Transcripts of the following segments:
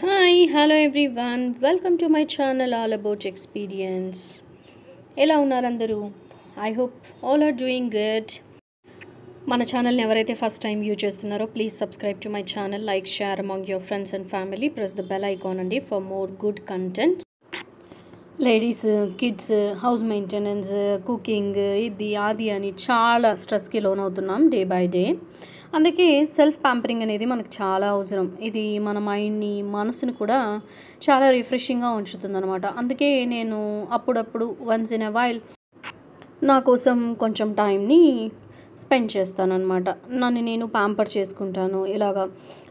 Hi, hello everyone. Welcome to my channel All About Experience. ఎలా ఉన్నారు అందరూ? I hope all are doing good. మన ఛానల్ని ఎవరైతే ఫస్ట్ టైం వ్యూ చేస్తున్నారో please subscribe to my channel, like, share among your friends and family, press the bell icon అండి for more good content. Ladies, kids, house maintenance, cooking, ఇది అది అని చాలా స్ట్రెస్కి లోన్ అవుతున్నాం డే బై డే. అందుకే సెల్ఫ్ ప్యాంపరింగ్ అనేది మనకు చాలా అవసరం. ఇది మన మైండ్ని, మనసుని కూడా చాలా రిఫ్రెషింగ్గా ఉంచుతుందన్నమాట. అందుకే నేను అప్పుడప్పుడు వన్స్ ఇన్ ఎ వైల్ నా కోసం కొంచెం టైంని స్పెండ్ చేస్తానన్నమాట. నన్ను నేను ప్యాంపర్ చేసుకుంటాను. ఇలాగా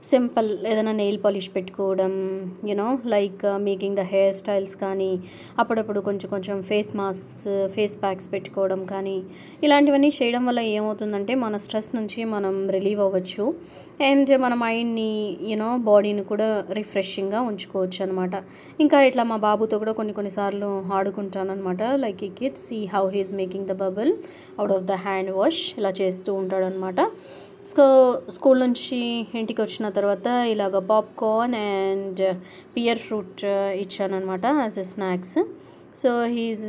సింపుల్ ఏదైనా నెయిల్ పాలిష్ పెట్టుకోవడం, like making the hair styles కానీ, అప్పుడప్పుడు కొంచెం ఫేస్ మాస్క్స్, ఫేస్ ప్యాక్స్ పెట్టుకోవడం కానీ, ఇలాంటివన్నీ చేయడం వల్ల ఏమవుతుందంటే మన స్ట్రెస్ నుంచి మనం రిలీవ్ అవ్వచ్చు అండ్ మన మైండ్ని బాడీని కూడా రిఫ్రెషింగ్గా ఉంచుకోవచ్చు అనమాట. ఇంకా ఇట్లా మా బాబుతో కూడా కొన్నిసార్లు ఆడుకుంటాను అనమాట. లైక్ ఈ kids see how he's making the bubble out of the hand wash, ఇలా చేస్తూ ఉంటాడనమాట. సో స్కూల్ నుంచి ఇంటికి వచ్చిన తర్వాత ఇలాగ పాప్కార్న్ అండ్ పియర్ ఫ్రూట్ ఇచ్చానమాట as a snacks. So he's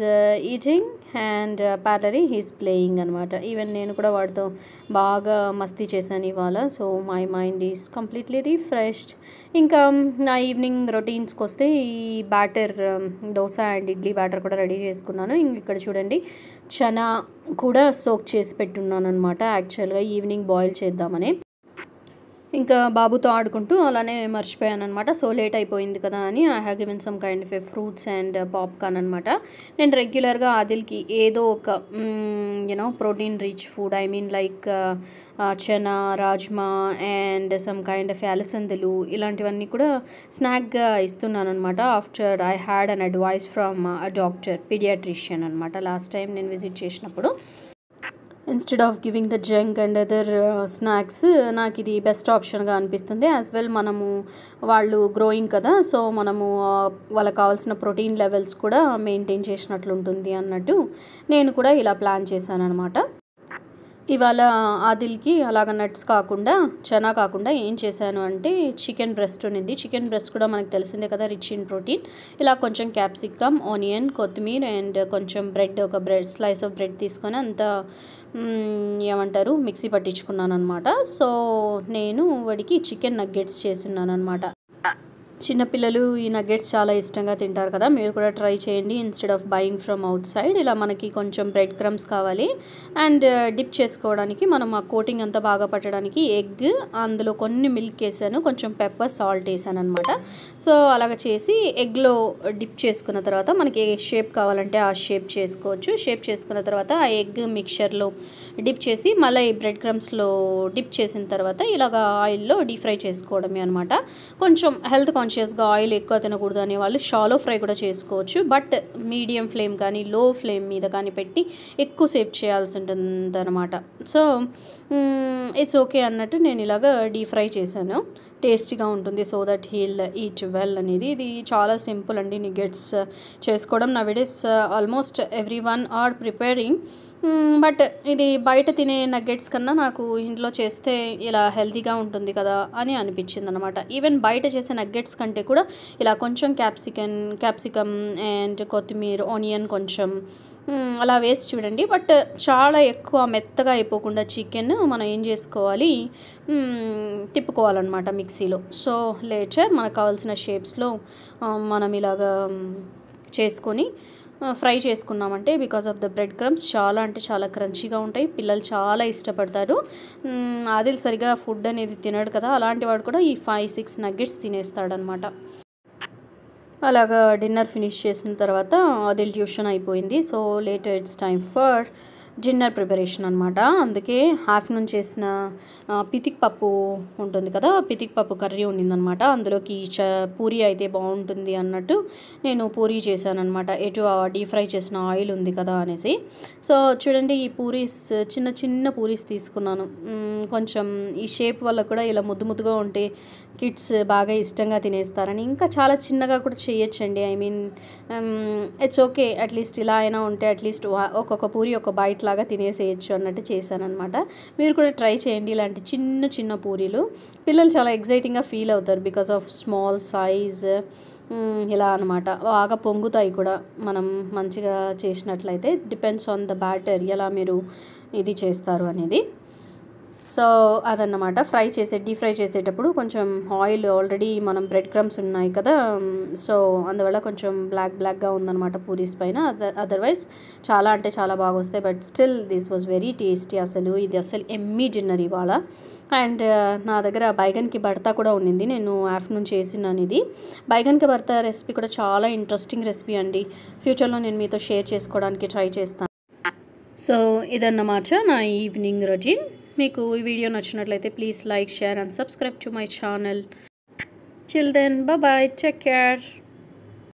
eating and parallelly he's playing అనమాట. ఈవెన్ నేను కూడా వాడితో బాగా మస్తీ చేశాను ఇవాళ. So my mind is completely refreshed. ఇంకా నా ఈవినింగ్ రొటీన్స్కి వస్తే ఈ batter, dosa and idli batter కూడా రెడీ చేసుకున్నాను. ఇక్కడ చూడండి, చనా కూడా సోక్ చేసి పెట్టున్నాను అనమాట. యాక్చువల్గా ఈవినింగ్ బాయిల్ చేద్దామని, ఇంకా బాబుతో ఆడుకుంటూ అలానే మర్చిపోయాను అనమాట. సో లేట్ అయిపోయింది కదా అని I have given some kind of fruits and popcorn అనమాట. నేను రెగ్యులర్గా ఆదిల్కి ఏదో ఒక protein rich food, I mean like chana, rajma and some kind of అలసందలు, ఇలాంటివన్నీ కూడా స్నాక్గా ఇస్తున్నాను అనమాట. After I had an advice from a doctor, paediatrician అనమాట, లాస్ట్ టైం నేను విజిట్ చేసినప్పుడు. Instead of giving the junk and other snacks, నాకు ఇది బెస్ట్ ఆప్షన్గా అనిపిస్తుంది. యాజ్ వెల్ మనము వాళ్ళు గ్రోయింగ్ కదా, సో మనము వాళ్ళకి కావాల్సిన ప్రోటీన్ లెవెల్స్ కూడా మెయింటైన్ చేసినట్లు ఉంటుంది అన్నట్టు నేను కూడా ఇలా ప్లాన్ చేశాను అనమాట. ఇవాళ ఆదిల్కి అలాగ నట్స్ కాకుండా, చనా కాకుండా ఏం చేశాను అంటే చికెన్ బ్రెస్ట్ ఉన్నింది. చికెన్ బ్రెస్ట్ కూడా మనకు తెలిసిందే కదా, రిచ్ ఇన్ ప్రోటీన్. ఇలా కొంచెం క్యాప్సికమ్, ఆనియన్, కొత్తిమీర అండ్ కొంచెం బ్రెడ్, ఒక స్లైస్ ఆఫ్ బ్రెడ్ తీసుకొని అంతా ఏమంటారు మిక్సీ పట్టించుకున్నాను అనమాట. సో నేను వాడికి చికెన్ నగ్గెట్స్ చేస్తున్నాను అనమాట. చిన్నపిల్లలు ఈ నగ్గెట్స్ చాలా ఇష్టంగా తింటారు కదా, మీరు కూడా ట్రై చేయండి. Instead of buying from out side, ఇలా మనకి కొంచెం బ్రెడ్ క్రమ్స్ కావాలి అండ్ డిప్ చేసుకోవడానికి, మనం ఆ కోటింగ్ అంతా బాగా పట్టడానికి ఎగ్, అందులో కొన్ని మిల్క్ వేసాను, కొంచెం పెప్పర్, సాల్ట్ వేసాను అనమాట. సో అలాగ చేసి ఎగ్లో డిప్ చేసుకున్న తర్వాత మనకి ఏ షేప్ కావాలంటే ఆ షేప్ చేసుకోవచ్చు. షేప్ చేసుకున్న తర్వాత ఆ ఎగ్ మిక్చర్లో డిప్ చేసి మళ్ళీ ఈ బ్రెడ్ క్రమ్స్లో డిప్ చేసిన తర్వాత ఇలాగ ఆయిల్లో డీప్ ఫ్రై చేసుకోవడమే అనమాట. కొంచెం హెల్త్ కాన్షియస్గా ఆయిల్ ఎక్కువ తినకూడదు అనే వాళ్ళు షాలో ఫ్రై కూడా చేసుకోవచ్చు. బట్ మీడియం ఫ్లేమ్ కానీ లో ఫ్లేమ్ మీద కానీ పెట్టి ఎక్కువసేపు చేయాల్సి ఉంటుంది అనమాట. సో ఇట్స్ ఓకే అన్నట్టు నేను ఇలాగ డీప్ ఫ్రై చేశాను. టేస్టీగా ఉంటుంది, so that heal eat well అనేది. ఇది చాలా సింపుల్ అండి నిగెట్స్ చేసుకోవడం. Nowadays almost every one or preparing, but ఇది బయట తినే నగ్గెట్స్ కన్నా నాకు ఇంట్లో చేస్తే ఇలా హెల్తీగా ఉంటుంది కదా అని అనిపించింది అనమాట. ఈవెన్ బయట చేసే నగ్గెట్స్ కంటే కూడా ఇలా కొంచెం క్యాప్సికమ్ అండ్ కొత్తిమీర, ఆనియన్ కొంచెం అలా వేసి చూడండి. బట్ చాలా ఎక్కువ మెత్తగా అయిపోకుండా చికెన్ మనం ఏం చేసుకోవాలి, తిప్పుకోవాలన్నమాట మిక్సీలో. సో లేటర్ మనకు కావాల్సిన షేప్స్లో మనం ఇలాగా చేసుకొని ఫ్రై చేసుకున్నామంటే, because of the bread crumbs చాలా అంటే చాలా క్రంచీగా ఉంటాయి, పిల్లలు చాలా ఇష్టపడతారు. ఆదిల్ సరిగా ఫుడ్ అనేది తినడు కదా, అలాంటి వాడు కూడా ఈ 5-6 నగ్గెట్స్ తినేస్తాడనమాట. అలాగా డిన్నర్ ఫినిష్ చేసిన తర్వాత ఆదిల్ ట్యూషన్ అయిపోయింది. So later it's time for dinner preparation అనమాట. అందుకే ఆఫ్టర్నూన్ చేసిన పితిక్ పప్పు ఉంటుంది కదా, పితిక్ పప్పు కర్రీ ఉండిందనమాట. అందులోకి పూరీ అయితే బాగుంటుంది అన్నట్టు నేను పూరీ చేశాను అనమాట. ఎటు డీప్ ఫ్రై చేసిన ఆయిల్ ఉంది కదా అనేసి. సో చూడండి, ఈ పూరీస్ చిన్న చిన్న పూరీస్ తీసుకున్నాను. కొంచెం ఈ షేప్ వల్ల కూడా ఇలా ముద్దు ముద్దుగా ఉంటే కిడ్స్ బాగా ఇష్టంగా తినేస్తారని. ఇంకా చాలా చిన్నగా కూడా చేయొచ్చండి. I mean it's okay, at least ఇలా అయినా ఉంటే అట్లీస్ట్ ఒక్కొక్క పూరి ఒక బైట్ లాగా తినేసేయచ్చు అన్నట్టు చేశానమాట. మీరు కూడా ట్రై చేయండి ఇలాంటి చిన్న చిన్న పూరీలు. పిల్లలు చాలా ఎగ్జైటింగ్గా ఫీల్ అవుతారు బికాస్ ఆఫ్ స్మాల్ సైజ్. ఇలా అనమాట, బాగా పొంగుతాయి కూడా మనం మంచిగా చేసినట్లయితే. డిపెండ్స్ ఆన్ ద బ్యాటర్, ఎలా మీరు ఇది చేస్తారు అనేది. సో అదన్నమాట. డీప్ ఫ్రై చేసేటప్పుడు కొంచెం ఆయిల్, ఆల్రెడీ మనం బ్రెడ్ క్రమ్స్ ఉన్నాయి కదా, సో అందువల్ల కొంచెం బ్లాక్గా ఉందన్నమాట పూరీస్ పైన. అదర్వైజ్ చాలా అంటే చాలా బాగా వస్తాయి. But still this was very tasty. ఇది అసలు ఎమ్మీ డిన్నర్ ఇవాళ. అండ్ నా దగ్గర బైగన్కి భర్తా కూడా ఉన్నింది, నేను ఆఫ్టర్నూన్ చేసినాను. ఇది బైగన్కి భర్తా రెసిపీ కూడా చాలా ఇంట్రెస్టింగ్ రెసిపీ అండి. ఫ్యూచర్లో నేను మీతో షేర్ చేసుకోవడానికి ట్రై చేస్తాను. సో ఇదన్నమాట నా ఈవినింగ్ రొటీన్. మీకు ఈ వీడియో నచ్చినట్లయితే please like, share and subscribe to my channel. Till then, bye bye, take care.